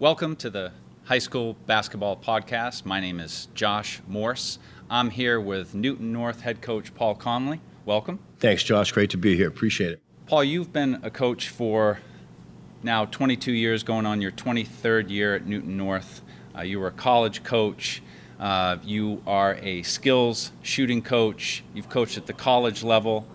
Welcome to the High School Basketball Podcast. My name is Josh Morse. I'm here with Newton North head coach Paul Connolly. Welcome. Thanks, Josh. Great to be here. Appreciate it. Paul, you've been a coach for now 22 years, going on your 23rd year at Newton North. You were a college coach. You are a skills shooting coach. You've coached at the college level.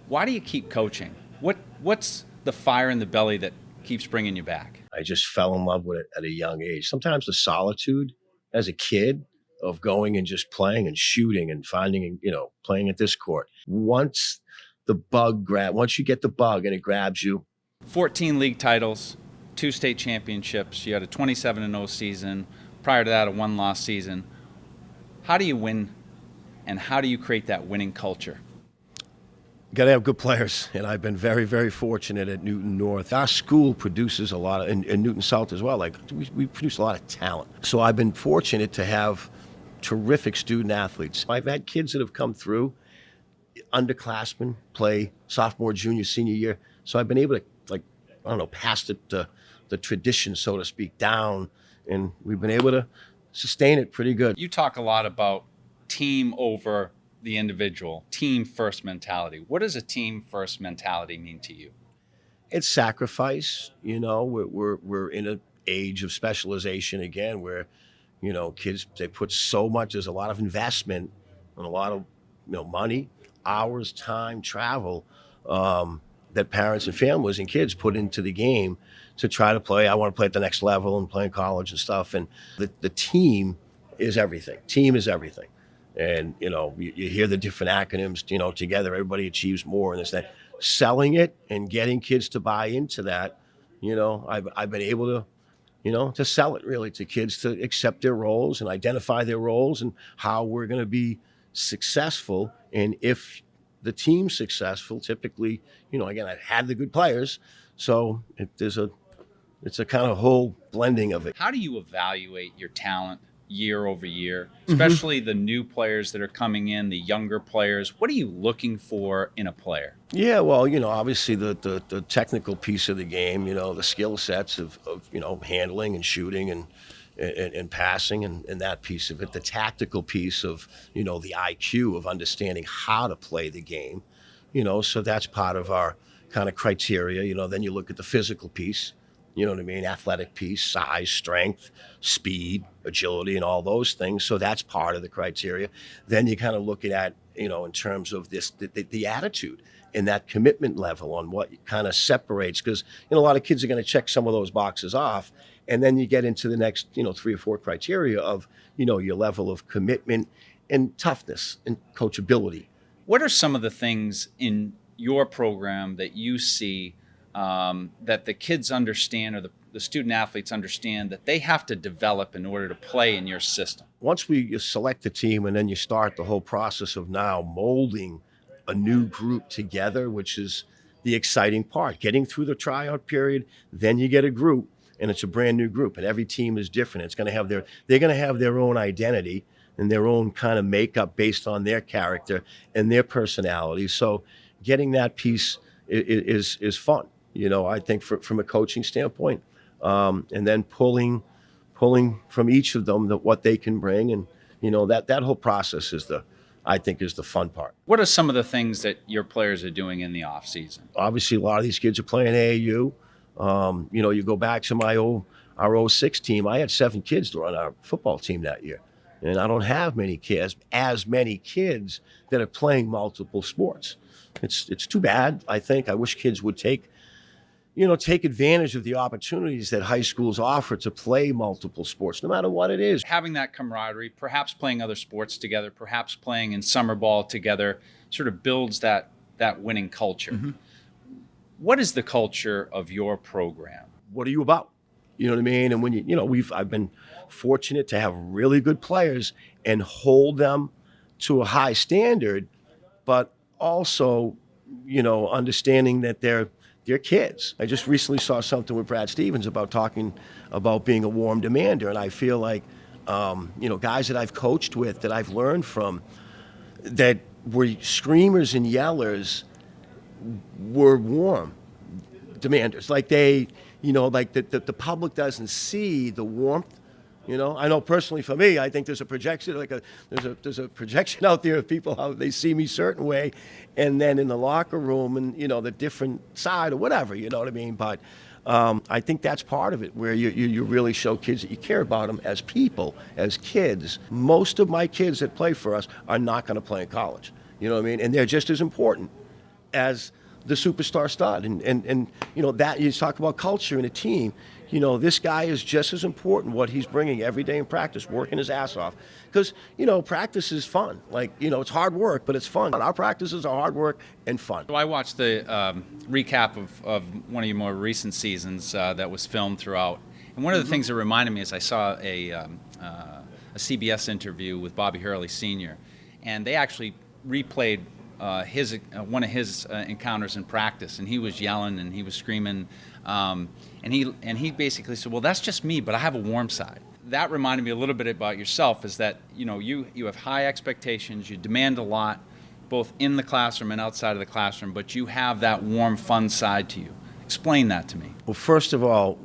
Why do you keep coaching? What's the fire in the belly that keeps bringing you back? I just fell in love with it at a young age. Sometimes the solitude as a kid of going and just playing and shooting and finding, playing at this court. Once you get the bug and it grabs you. 14 league titles, 2 state championships. You had a 27-0 season. Prior to that, a 1-loss season. How do you win, and how do you create that winning culture? Got to have good players, and I've been very, very fortunate at Newton North. Our school produces a lot of, and Newton South as well, we produce a lot of talent. So I've been fortunate to have terrific student athletes. I've had kids that have come through, underclassmen, play sophomore, junior, senior year. So I've been able to, pass the tradition, so to speak, down, and we've been able to sustain it pretty good. You talk a lot about team over the individual, team first mentality. What does a team first mentality mean to you? It's sacrifice. We're in an age of specialization again, where kids, they put so much. There's a lot of investment and a lot of money, hours, time, travel that parents and families and kids put into the game to try to play. I want to play at the next level and play in college and stuff. And the team is everything. Team is everything. And, you hear the different acronyms, together, everybody achieves more, and it's that selling it and getting kids to buy into that. I've been able to sell it really to kids to accept their roles and identify their roles and how we're going to be successful. And if the team's successful, typically, again, I've had the good players. So it's a kind of whole blending of it. How do you evaluate your talent year over year, especially the new players that are coming in, the younger players? What are you looking for in a player? Yeah, well, obviously the technical piece of the game, the skill sets of handling and shooting and passing and that piece of it, the tactical piece of, the IQ of understanding how to play the game, so that's part of our kind of criteria. Then you look at the physical piece, athletic piece, size, strength, speed, agility, and all those things. So that's part of the criteria. Then you kind of look at, in terms of the attitude and that commitment level on what kind of separates, because a lot of kids are going to check some of those boxes off. And then you get into the next, 3 or 4 criteria of, your level of commitment and toughness and coachability. What are some of the things in your program that you see that the kids understand, or the student athletes understand, that they have to develop in order to play in your system? Once you select the team, and then you start the whole process of now molding a new group together, which is the exciting part. Getting through the tryout period, then you get a group, and it's a brand new group, and every team is different. They're going to have their own identity and their own kind of makeup based on their character and their personality. So getting that piece is fun. I think from a coaching standpoint, and then pulling from each of them what they can bring, and that whole process is the fun part. What are some of the things that your players are doing in the off season? Obviously, a lot of these kids are playing AAU. You go back to our 06 team. I had 7 kids to run our football team that year, and I don't have as many kids that are playing multiple sports. It's too bad. I wish kids would take advantage of the opportunities that high schools offer to play multiple sports, no matter what it is. Having that camaraderie, perhaps playing other sports together, perhaps playing in summer ball together, sort of builds that winning culture. Mm-hmm. What is the culture of your program? What are you about? You know what I mean? And when I've been fortunate to have really good players and hold them to a high standard, but also, understanding that they're kids. I just recently saw something with Brad Stevens talking about being a warm demander, and I feel like, guys that I've coached with, that I've learned from, that were screamers and yellers, were warm. demanders. Like they, like the public doesn't see the warmth. I know personally for me, I think there's a projection, there's a projection out there of people how they see me certain way, and then in the locker room and the different side or whatever. You know what I mean? But I think that's part of it, where you really show kids that you care about them as people, as kids. Most of my kids that play for us are not going to play in college. You know what I mean? And they're just as important as the superstar stud. And that you talk about culture in a team. This guy is just as important, what he's bringing every day in practice, working his ass off. Because, practice is fun. It's hard work, but it's fun. Our practices are hard work and fun. So I watched the recap of one of your more recent seasons that was filmed throughout. And one of the things that reminded me is I saw a CBS interview with Bobby Hurley Sr., and they actually replayed one of his encounters in practice, and he was yelling and he was screaming, and he basically said, "Well, that's just me, but I have a warm side." That reminded me a little bit about yourself, is that you have high expectations, you demand a lot, both in the classroom and outside of the classroom, but you have that warm, fun side to you. Explain that to me. Well, first of all,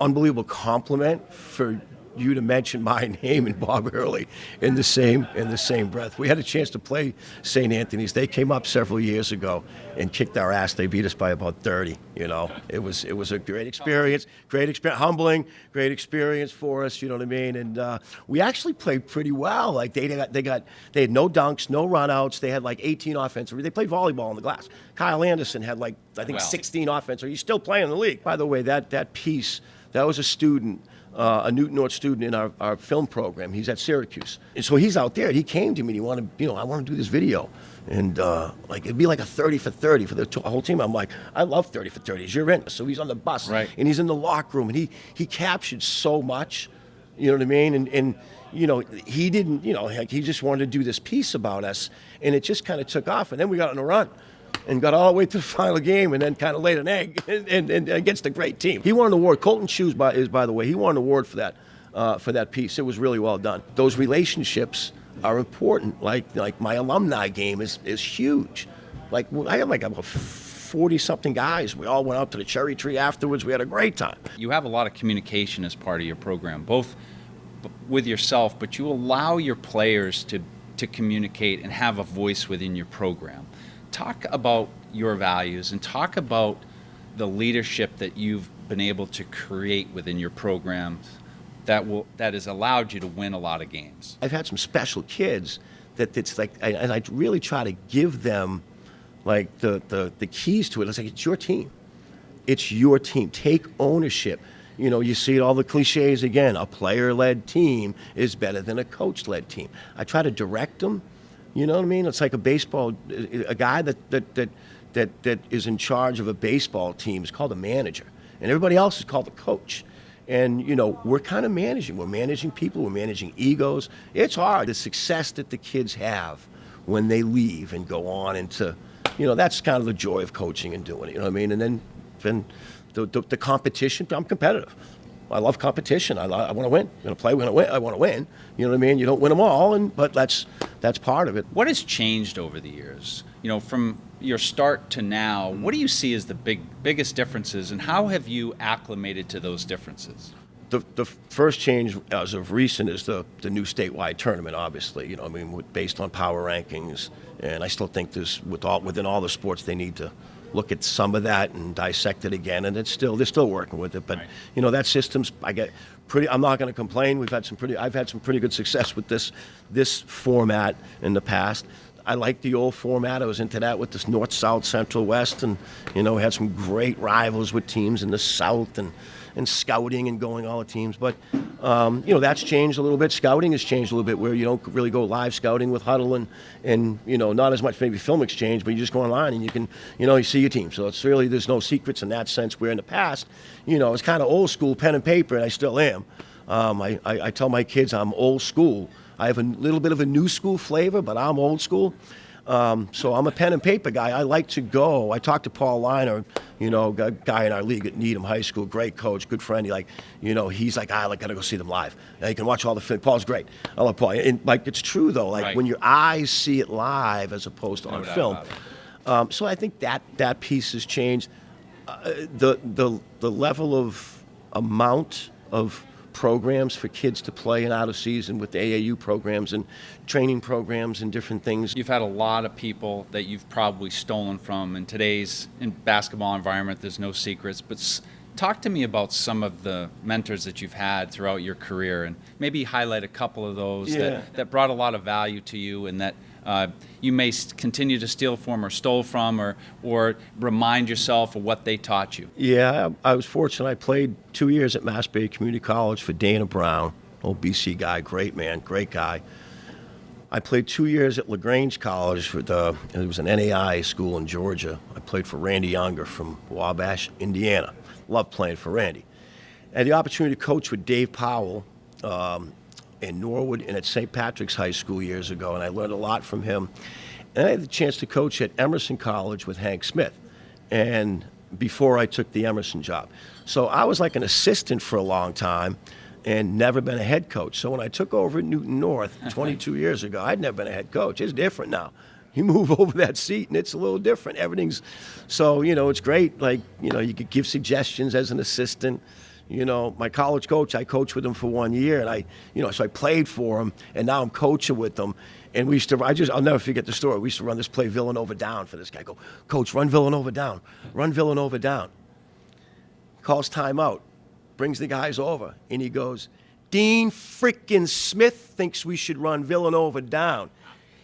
unbelievable compliment for you to mention my name and Bob Hurley in the same breath. We had a chance to play St. Anthony's. They came up several years ago and kicked our ass. They beat us by about 30. It was a great experience, humbling, great experience for us. You know what I mean? And we actually played pretty well. Like they had no dunks, no runouts. They had 18 offensive. They played volleyball on the glass. Kyle Anderson had I think 16 offensive. He's still playing in the league. By the way, that piece, that was a student. A Newton North student in our film program. He's at Syracuse. And so he's out there, and he came to me, and he wanted, I want to do this video. And it'd be like a 30 for 30 for the whole team. I'm like, I love 30 for 30s. You're in. So he's on the bus, right, and he's in the locker room, and he captured so much, you know what I mean? And he didn't, he just wanted to do this piece about us, and it just kind of took off. And then we got on a run and got all the way to the final game, and then kind of laid an egg and against a great team. He won an award. Colton Shoes, by the way, he won an award for that piece. It was really well done. Those relationships are important. Like my alumni game is huge. I had about 40-something guys. We all went out to the cherry tree afterwards. We had a great time. You have a lot of communication as part of your program, both with yourself, but you allow your players to communicate and have a voice within your program. Talk about your values and talk about the leadership that you've been able to create within your programs that has allowed you to win a lot of games. I've had some special kids and I really try to give them the keys to it. It's it's your team. It's your team. Take ownership. You see all the cliches again. A player-led team is better than a coach-led team. I try to direct them. You know what I mean? It's like a guy that is in charge of a baseball team is called a manager, and everybody else is called a coach. And we're kind of managing. We're managing people. We're managing egos. It's hard. The success that the kids have when they leave and go on into, that's kind of the joy of coaching and doing it. You know what I mean? And then the competition. I'm competitive. I love competition. I want to win. I'm going to play. We're going to win. I want to win. You know what I mean? You don't win them all, but that's part of it. What has changed over the years? From your start to now, what do you see as the biggest differences, and how have you acclimated to those differences? The first change as of recent is the new statewide tournament, obviously. Based on power rankings, and I still think within all the sports they need to look at some of that and dissect it again, and they're still working with it. But right. That system's I'm not going to complain. I've had some pretty good success with this format in the past. I like the old format. I was into that with this north, south, central, west, and we had some great rivals with teams in the south and scouting and going all the teams. But that's changed a little bit. Scouting has changed a little bit, where you don't really go live scouting with huddle and not as much maybe film exchange, but you just go online and you can you see your team. So it's really, there's no secrets in that sense. Where in the past, it's kind of old school, pen and paper, and I still am. I tell my kids I'm old school. I have a little bit of a new school flavor, but I'm old school. So I'm a pen and paper guy. I like to go. I talked to Paul Liner, a guy in our league at Needham High School, great coach, good friend. He's like, I got to go see them live. You can watch all the film. Paul's great. I love Paul. And it's true though. Right. When your eyes see it live as opposed to on film. So I think that piece has changed. The level of amount of programs for kids to play in out of season with the AAU programs and training programs and different things. You've had a lot of people that you've probably stolen from. In today's basketball environment, there's no secrets. But talk to me about some of the mentors that you've had throughout your career, and maybe highlight a couple of those that brought a lot of value to you, and that you may continue to steal from or stole from, or remind yourself of what they taught you. Yeah, I was fortunate. I played 2 years at Mass Bay Community College for Dana Brown, old BC guy, great man, great guy. I played 2 years at LaGrange College. It was an NAI school in Georgia. I played for Randy Younger from Wabash, Indiana. Loved playing for Randy. I had the opportunity to coach with Dave Powell in Norwood and at St. Patrick's High School years ago, and I learned a lot from him. And I had the chance to coach at Emerson College with Hank Smith, and before I took the Emerson job. So I was like an assistant for a long time and never been a head coach. So when I took over at Newton North 22 years ago, I'd never been a head coach. It's different now. You move over that seat and it's a little different. Everything's, so, it's great. Like, you could give suggestions as an assistant. My college coach, I coached with him for 1 year, and so I played for him, and now I'm coaching with him. And we used to, I'll never forget the story. We used to run this play Villanova down for this guy. Go, Coach, run Villanova down. Run Villanova down. Calls timeout. Brings the guys over, and he goes, Dean frickin' Smith thinks we should run Villanova down.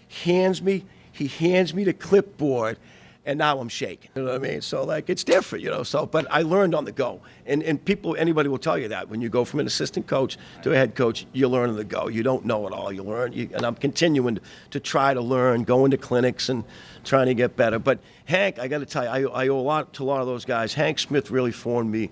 He hands me the clipboard, and now I'm shaking. You know what I mean? So, it's different, so, but I learned on the go. And anybody will tell you that. When you go from an assistant coach to a head coach, you learn on the go. You don't know it all. You learn. And I'm continuing to try to learn, going to clinics and trying to get better. But Hank, I got to tell you, I owe a lot to a lot of those guys. Hank Smith really formed me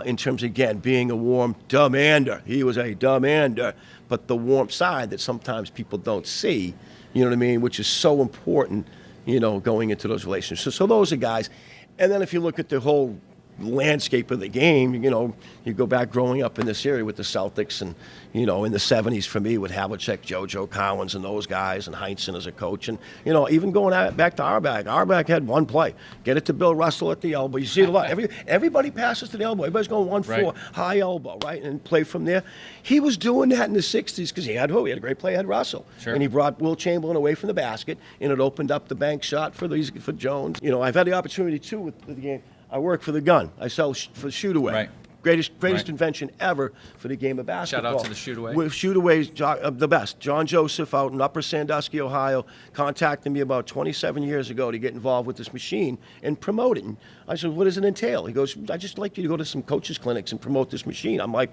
in terms, again, being a warm demander. He was a demander, but the warm side that sometimes people don't see, you know what I mean, which is so important, going into those relationships. So those are guys. And then if you look at the whole landscape of the game, you go back growing up in this area with the Celtics and, in the 70s for me with Havlicek, JoJo Collins and those guys and Heinsohn as a coach. And, even going back to Arbach had one play. Get it to Bill Russell at the elbow. You see it a lot. Everybody passes to the elbow. Everybody's going 1-4, right. High elbow, right, and play from there. He was doing that in the 60s because he had who? He had a great play, he had Russell. Sure. And he brought Will Chamberlain away from the basket, and it opened up the bank shot for Jones. I've had the opportunity, too, with the game. I work for the gun. I sell for shoot away. Right. Greatest invention ever for the game of basketball. Shout out to the shoot away. With shoot away, the best. John Joseph out in Upper Sandusky, Ohio, contacted me about 27 years ago to get involved with this machine and promote it. And I said, what does it entail? He goes, I'd just like you to go to some coaches' clinics and promote this machine. I'm like,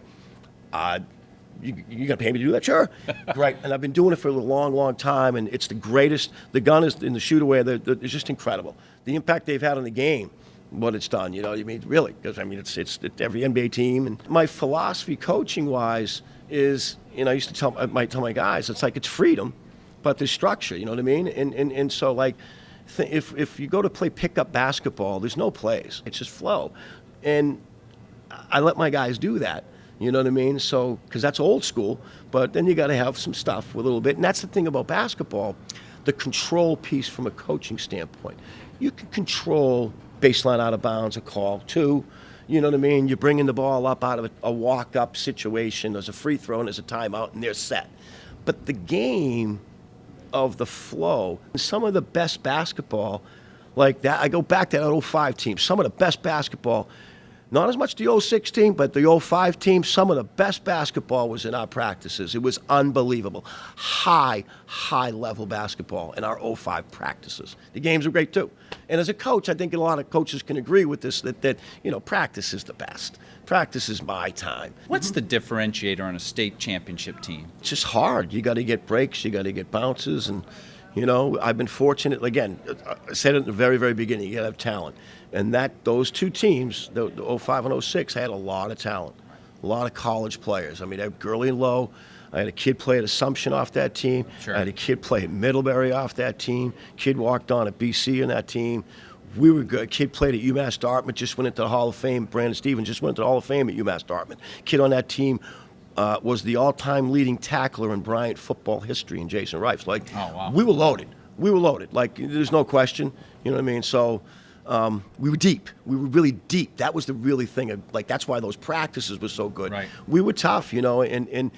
you're going to pay me to do that? Sure. Right. And I've been doing it for a long, long time, and it's the greatest. The gun is in the shoot away. It's just incredible. The impact they've had on the game. What it's done, really, because it's every NBA team. And my philosophy, coaching-wise, is, I used to tell my guys, it's freedom, but there's structure. You know what I mean? And so if you go to play pickup basketball, there's no plays. It's just flow, and I let my guys do that. You know what I mean? So because that's old school, but then you got to have some stuff with a little bit, and that's the thing about basketball, the control piece from a coaching standpoint. You can control baseline out of bounds, a call, 2, you know what I mean? You're bringing the ball up out of a walk-up situation. There's a free throw and there's a timeout, and they're set. But the game of the flow, some of the best basketball like that, I go back to that 05 team, some of the best basketball, not as much the 06 team, but the 05 team, some of the best basketball was in our practices. It was unbelievable. High level basketball in our 05 practices. The games were great too. And as a coach, I think a lot of coaches can agree with this, that practice is the best. Practice is my time. What's the differentiator on a state championship team? It's just hard. You got to get breaks, you got to get bounces, and I've been fortunate. Again, I said it in the very, very beginning, you got to have talent. And those two teams, the 05 and 06, had a lot of talent, a lot of college players. I mean, I had Gurley and Lowe. I had a kid play at Assumption off that team. Sure. I had a kid play at Middlebury off that team. Kid walked on at BC in that team. We were good. Kid played at UMass Dartmouth, just went into the Hall of Fame. Brandon Stevens just went into the Hall of Fame at UMass Dartmouth. Kid on that team was the all-time leading tackler in Bryant football history in Jason Rife. Oh, wow. We were loaded. Like, there's no question. You know what I mean? So we were deep. We were really deep. That was the really thing. Like, that's why those practices were so good. Right. We were tough, and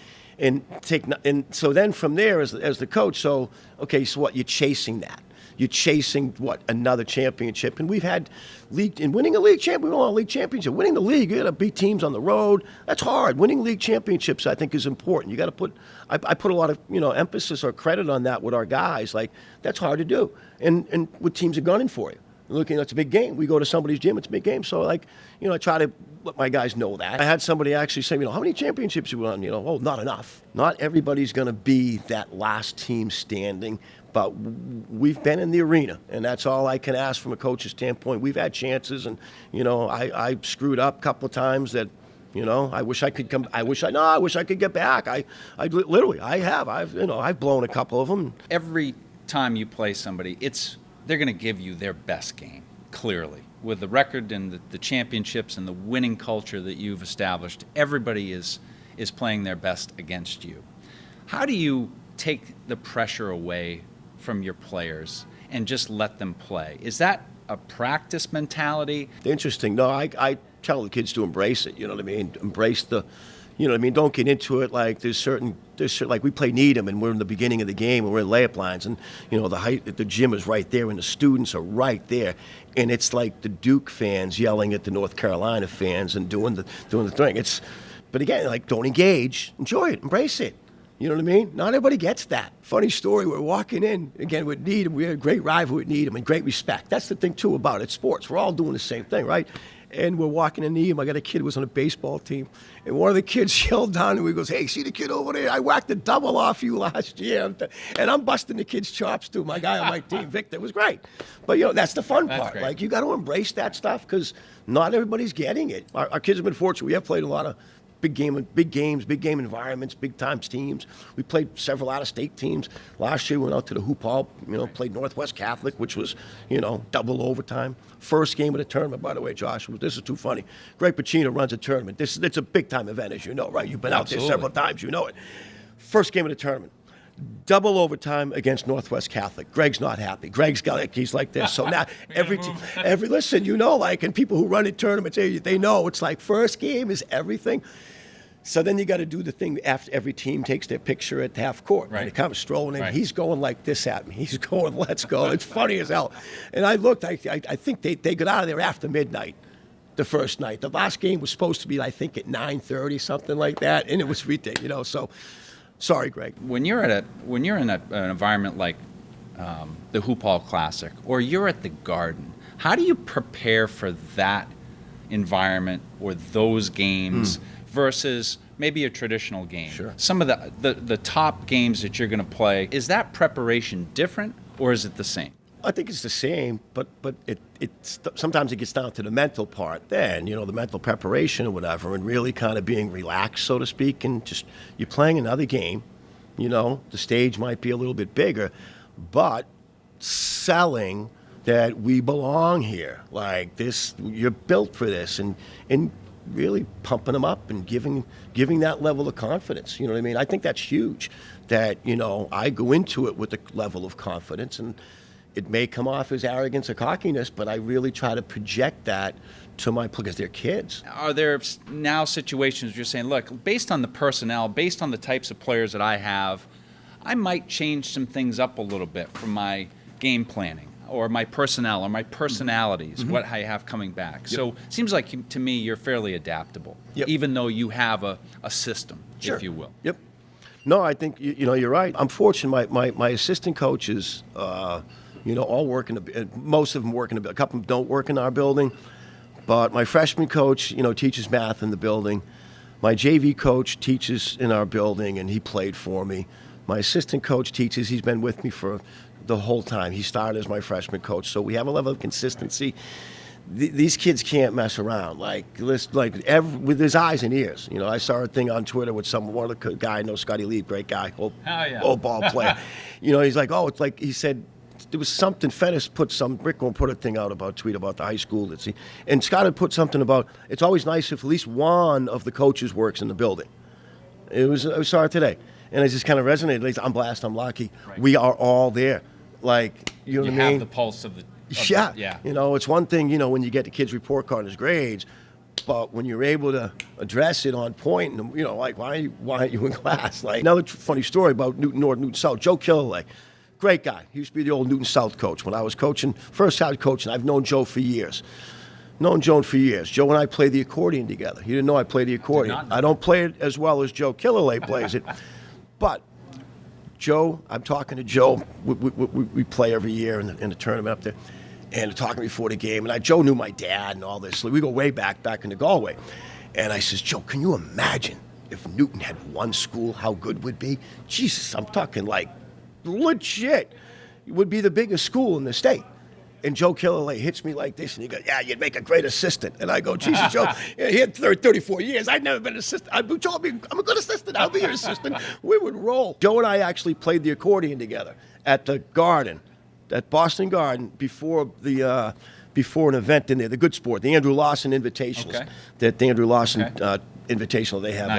so then from there as the coach, so okay, so what, you're chasing that. You're chasing what, another championship, and we've had winning a league champ. We won a league championship. Winning the league, you got to beat teams on the road. That's hard. Winning league championships, I think, is important. You got to put. I put a lot of emphasis or credit on that with our guys. Like, that's hard to do, and what teams are gunning for you. Looking, it's a big game. We go to somebody's gym, it's a big game. So, like, I try to let my guys know that. I had somebody actually say, how many championships you won? Oh, not enough. Not everybody's going to be that last team standing, but we've been in the arena, and that's all I can ask from a coach's standpoint. We've had chances, and I screwed up a couple of times that. I wish I could come. I wish I could get back. I literally, I have. I've blown a couple of them. Every time you play somebody, they're going to give you their best game, clearly. With the record and the championships and the winning culture that you've established, everybody is playing their best against you. How do you take the pressure away from your players and just let them play? Is that a practice mentality? Interesting. No, I tell the kids to embrace it. You know what I mean? Embrace the, don't get into it. Like, there's certain, like, we play Needham, and we're in the beginning of the game, and we're in layup lines, and the gym is right there, and the students are right there, and it's like the Duke fans yelling at the North Carolina fans and doing the thing. But again, like, don't engage, enjoy it, embrace it. You know what I mean? Not everybody gets that. Funny story, we're walking in, again, with Needham. We had a great rival with Needham and great respect. That's the thing, too, about it. Sports. We're all doing the same thing, right? And we're walking in Needham. I got a kid who was on a baseball team. And one of the kids yelled down and he goes, "Hey, see the kid over there? I whacked a double off you last year." And I'm busting the kid's chops, too. My guy on my team, Victor, was great. But, that's the fun part. Great. Like, you got to embrace that stuff because not everybody's getting it. Our kids have been fortunate. We have played a lot of big games, big game environments, big times teams. We played several out-of-state teams. Last year we went out to the Hoop Hall, played Northwest Catholic, which was, double overtime. First game of the tournament, by the way, Josh. This is too funny. Greg Pacino runs a tournament. It's a big-time event, as you know, right? You've been out there several times. You know it. First game of the tournament. Double overtime against Northwest Catholic. Greg's not happy. Greg's got he's like this. So now listen, and people who run in tournaments, they know it's like first game is everything. So then you got to do the thing after every team takes their picture at half court. Right. And they come strolling in. Right. He's going like this at me. He's going, "Let's go." It's funny as hell. And I looked. I think they got out of there after midnight. The first night. The last game was supposed to be, I think, at 9:30, something like that, and it was ridiculous. So, sorry, Greg. When you're in an environment like the Hoop Hall Classic, or you're at the Garden, how do you prepare for that environment or those games versus maybe a traditional game? Sure. Some of the top games that you're going to play, is that preparation different or is it the same? I think it's the same, but it's sometimes it gets down to the mental part. Then the mental preparation or whatever, and really kind of being relaxed, so to speak, and just you're playing another game. The stage might be a little bit bigger, but selling that we belong here, like this, you're built for this, and really pumping them up and giving that level of confidence. You know what I mean? I think that's huge. That I go into it with a level of confidence, and it may come off as arrogance or cockiness, but I really try to project that to my because they're kids. Are there now situations where you're saying, look, based on the personnel, based on the types of players that I have, I might change some things up a little bit from my game planning or my personnel or my personalities, what I have coming back. Yep. So it seems like to me you're fairly adaptable, even though you have a system, if you will. Yep. No, I think you're right. I'm fortunate. My assistant coaches, all work most of them work in a couple of them don't work in our building, but my freshman coach, teaches math in the building. My JV coach teaches in our building, and he played for me. My assistant coach teaches. He's been with me for the whole time. He started as my freshman coach, so we have a level of consistency. These kids can't mess around. With his eyes and ears. I saw a thing on Twitter with one of the guy I know, Scotty Lee, great guy, old ball player. He's like, it's like he said. There was something, Fennis Rick will put a thing out about tweet about the high school. And Scott had put something about, it's always nice if at least one of the coaches works in the building. I saw it today. And it just kind of resonated. I'm blessed, I'm lucky. Right. We are all there. You know what I mean? You have the pulse of the Yeah. Yeah. It's one thing, when you get the kid's report card and his grades, but when you're able to address it on point, and like why aren't you in class? Like another funny story about Newton North, Newton South. Joe Killalay, great guy. He used to be the old Newton South coach when I was coaching, first head coach, and I've known Joe for years. Joe and I play the accordion together. You didn't know I play the accordion. I don't play it as well as Joe Killalay plays it, but Joe, I'm talking to Joe. We play every year in the tournament up there, and talking before the game. And Joe knew my dad and all this. So we go way back into Galway. And I says, Joe, can you imagine if Newton had one school, how good it would be? Jesus, I'm talking like legit. It would be the biggest school in the state. And Joe Killalay hits me like this, and he goes, yeah, you'd make a great assistant. And I go, Jesus, Joe, he had 34 years. I'd never been an assistant. Joe, I'm a good assistant. I'll be your assistant. We would roll. Joe and I actually played the accordion together at the Garden, at Boston Garden, before an event in there, the Good Sport, the Andrew Lawson Invitationals. Okay. That the Andrew Lawson Invitational they have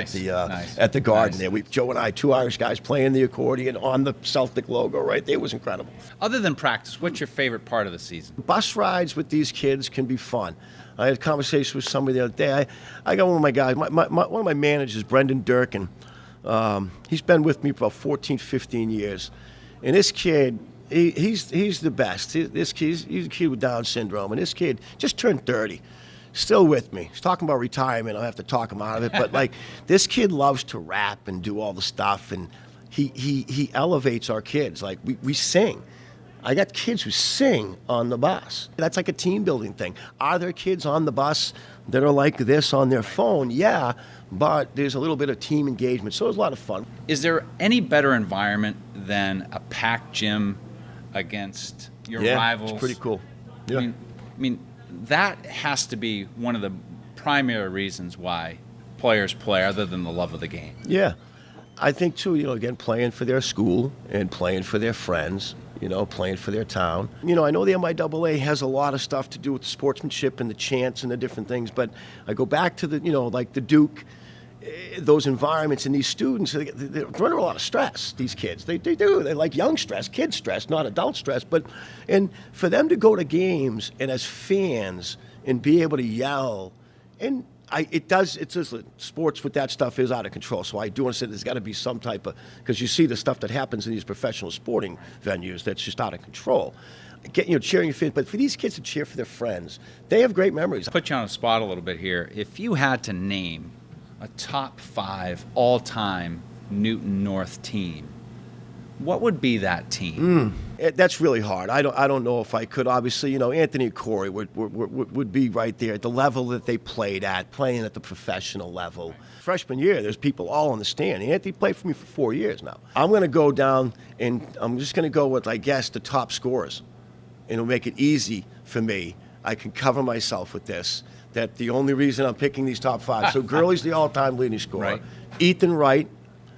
at the Garden there. Joe and I, two Irish guys playing the accordion on the Celtic logo right there. It was incredible. Other than practice, what's your favorite part of the season? Bus rides with these kids can be fun. I had a conversation with somebody the other day. I got one of my guys, one of my managers, Brendan Durkin. He's been with me for about 14, 15 years. And this kid, he's the best. He's a kid with Down syndrome. And this kid just turned 30. Still with me. He's talking about retirement. I'll have to talk him out of it. But like, this kid loves to rap and do all the stuff, and he elevates our kids. Like we sing. I got kids who sing on the bus. That's like a team building thing. Are there kids on the bus that are like this on their phone? Yeah, but there's a little bit of team engagement, so it was a lot of fun. Is there any better environment than a packed gym against your rivals? It's pretty cool. Yeah. I mean, that has to be one of the primary reasons why players play, other than the love of the game. Yeah. I think, too, again, playing for their school and playing for their friends, playing for their town. I know the MIAA has a lot of stuff to do with the sportsmanship and the chants and the different things, but I go back to like the Duke, those environments, and they're under a lot of stress, these kids. They do. They like young stress, kid stress, not adult stress. And for them to go to games and as fans and be able to yell, and it's just sports with that stuff is out of control. So I do want to say there's got to be some type of, because you see the stuff that happens in these professional sporting venues that's just out of control. Cheering your fans, but for these kids to cheer for their friends, they have great memories. Put you on a spot a little bit here. If you had to name a top 5 all-time Newton North team, what would be that team? That's really hard. I don't know if I could. Obviously, Anthony and Corey would be right there at the level that they played at, playing at the professional level. Freshman year, there's people all in the stand. Anthony played for me for 4 years now. I'm going to go down, and I'm just going to go with, I guess, the top scorers. And it'll make it easy for me. I can cover myself with this. That the only reason I'm picking these top 5. So Gurley's the all-time leading scorer. Right. Ethan Wright,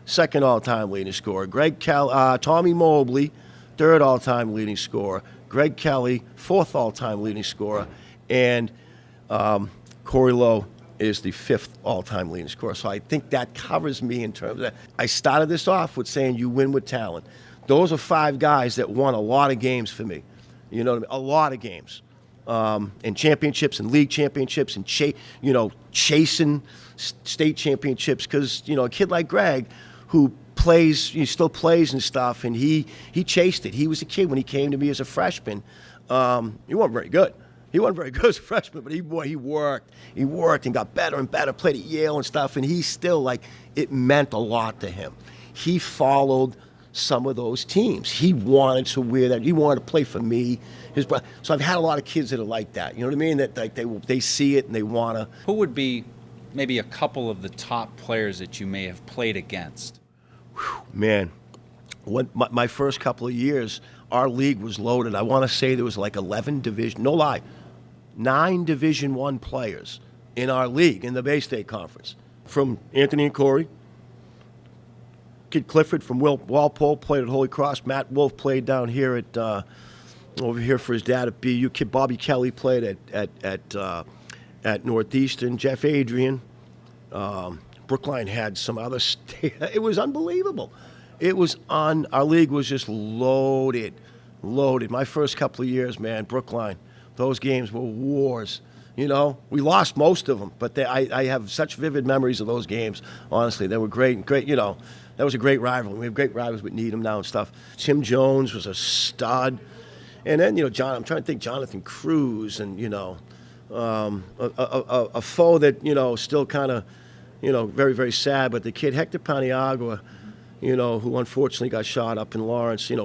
second all-time leading scorer. Tommy Mobley, third all-time leading scorer. Greg Kelly, fourth all-time leading scorer. And Corey Lowe is the fifth all-time leading scorer. So I think that covers me in terms of that. I started this off with saying you win with talent. Those are 5 guys that won a lot of games for me. You know what I mean? A lot of games. And championships and league championships and chasing state championships, because a kid like Greg who he still plays and stuff, and he chased it. He was a kid when he came to me as a freshman. He wasn't very good. He wasn't very good as a freshman, but he worked and got better and better, played at Yale and stuff, and he still, it meant a lot to him. He followed some of those teams. He wanted to wear that. He wanted to play for me, his brother. So I've had a lot of kids that are like that. You know what I mean? That they see it and they want to. Who would be maybe a couple of the top players that you may have played against? Man, my first couple of years, our league was loaded. I want to say there was 11 division, no lie, 9 Division I players in our league in the Bay State Conference. From Anthony and Corey, Kid Clifford from Walpole played at Holy Cross. Matt Wolf played down here at over here for his dad at BU. Kid Bobby Kelly played at Northeastern. Jeff Adrian. Brookline had some other it was unbelievable. Our league was just loaded. loaded. My first couple of years, man, Brookline, those games were wars. You know, we lost most of them, but I have such vivid memories of those games. Honestly, they were great. You know, that was a great rivalry. We have great rivals with Needham now and stuff. Tim Jones was a stud. And then, I'm trying to think, Jonathan Cruz and, a foe that, still kind of, very, very sad. But the kid, Hector Paniagua, who unfortunately got shot up in Lawrence, the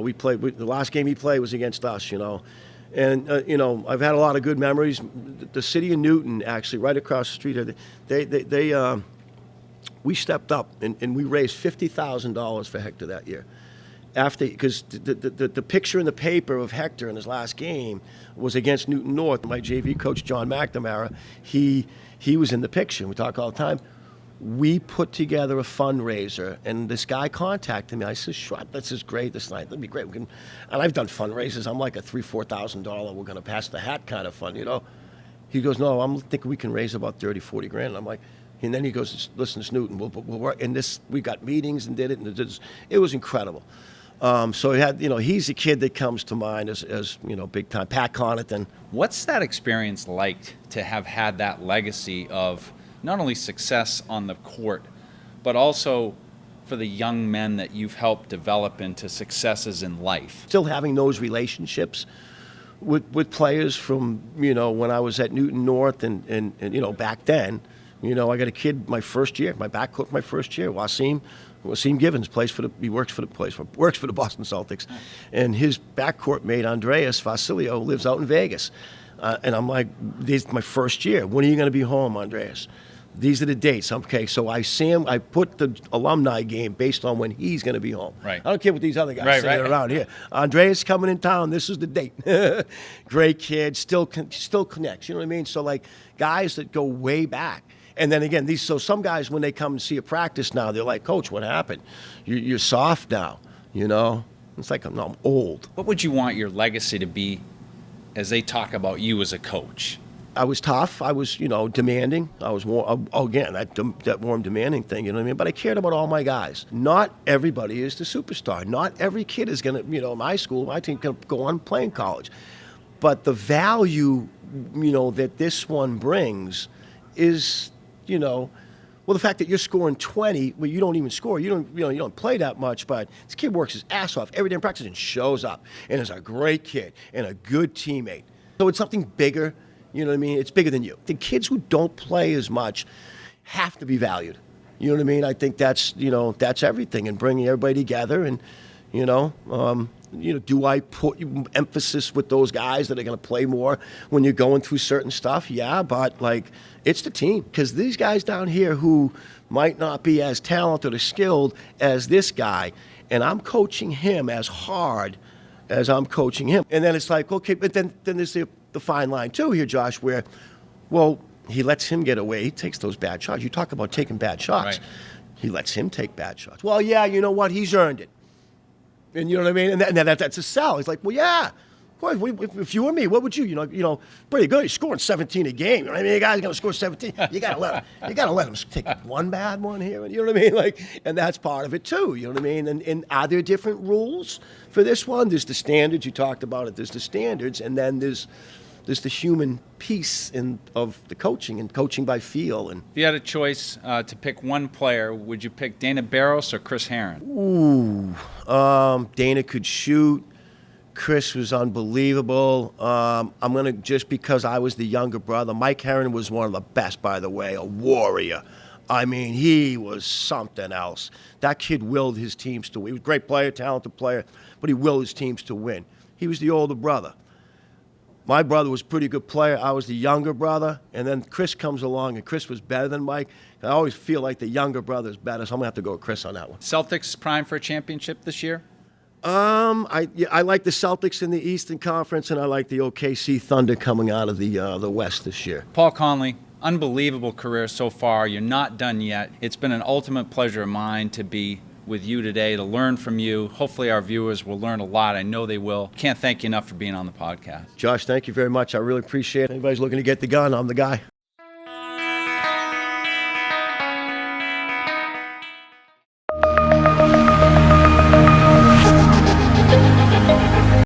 last game he played was against us, And, I've had a lot of good memories. The city of Newton, actually, right across the street, we stepped up and we raised $50,000 for Hector that year. Because the picture in the paper of Hector in his last game was against Newton North. My JV coach, John McNamara, he was in the picture. We talk all the time. We put together a fundraiser, and this guy contacted me. I said, "Sure, this is great this night. That'd be great." And I've done fundraisers. I'm like a $3,000-$4,000. We're going to pass the hat kind of fund, He goes, "No, I'm thinking we can raise about 30, 40 grand." And I'm like, and then he goes, "Listen, it's Newton. We'll work." And we got meetings and did it, and it was incredible. So he had, he's a kid that comes to mind as big time. Pat Connaughton. What's that experience like to have had that legacy of not only success on the court, but also for the young men that you've helped develop into successes in life? Still having those relationships with players from, when I was at Newton North and back then, I got a kid my first year, my backcourt my first year, Wasim Givens works for the Boston Celtics, and his backcourt mate Andreas Vasilio lives out in Vegas, and I'm like, this is my first year. When are you going to be home, Andreas? These are the dates. Okay, so I put the alumni game based on when he's going to be home. Right. I don't care what these other guys say around here. Andreas coming in town. This is the date. Great kid. Still connects. You know what I mean? So like guys that go way back. And then again, some guys when they come and see a practice now, they're like, "Coach, what happened? You're soft now." It's like I'm old. What would you want your legacy to be as they talk about you as a coach? I was tough. I was, demanding. I was more, again, that warm demanding thing, you know what I mean? But I cared about all my guys. Not everybody is the superstar. Not every kid is going to, my school, my team can go on playing college. But the value, that this one brings is, the fact that you're scoring 20, well, you don't even score. You don't play that much, but this kid works his ass off every day in practice and shows up and is a great kid and a good teammate. So it's something bigger. You know what I mean? It's bigger than you. The kids who don't play as much have to be valued. You know what I mean? I think that's everything, and bringing everybody together. And do I put emphasis with those guys that are going to play more when you're going through certain stuff? Yeah, but it's the team, because these guys down here who might not be as talented or skilled as this guy, and I'm coaching him as hard as I'm coaching him. And then it's like, okay, but then there's the fine line too here, Josh, where, well, he lets him get away. He takes those bad shots. You talk about taking bad shots. Right. He lets him take bad shots. Well, yeah, you know what? He's earned it. And you know what I mean? And that's a sell. He's like, well, yeah. Boy, if you were me, what would you? Pretty good. He's scoring 17 a game. You know what I mean? A guy's going to score 17. You got to let him take one bad one here. You know what I mean? And that's part of it too. You know what I mean? And are there different rules for this one? There's the standards. You talked about it. There's the standards, and then there's the human piece of the coaching and coaching by feel. And if you had a choice to pick one player, would you pick Dana Barros or Chris Herron? Ooh, Dana could shoot. Chris was unbelievable. I'm going to, just because I was the younger brother, Mike Herron was one of the best, by the way, a warrior. I mean, he was something else. That kid willed his teams to win. He was a great player, talented player, but he willed his teams to win. He was the older brother. My brother was a pretty good player. I was the younger brother. And then Chris comes along, and Chris was better than Mike. I always feel like the younger brother is better, so I'm going to have to go with Chris on that one. Celtics prime for a championship this year? I like the Celtics in the Eastern Conference, and I like the OKC Thunder coming out of the West this year. Paul Connolly, unbelievable career so far. You're not done yet. It's been an ultimate pleasure of mine to be with you today, to learn from you. Hopefully our viewers will learn a lot. I know they will. Can't thank you enough for being on the podcast. Josh, thank you very much. I really appreciate it. Anybody's looking to get the gun, I'm the guy.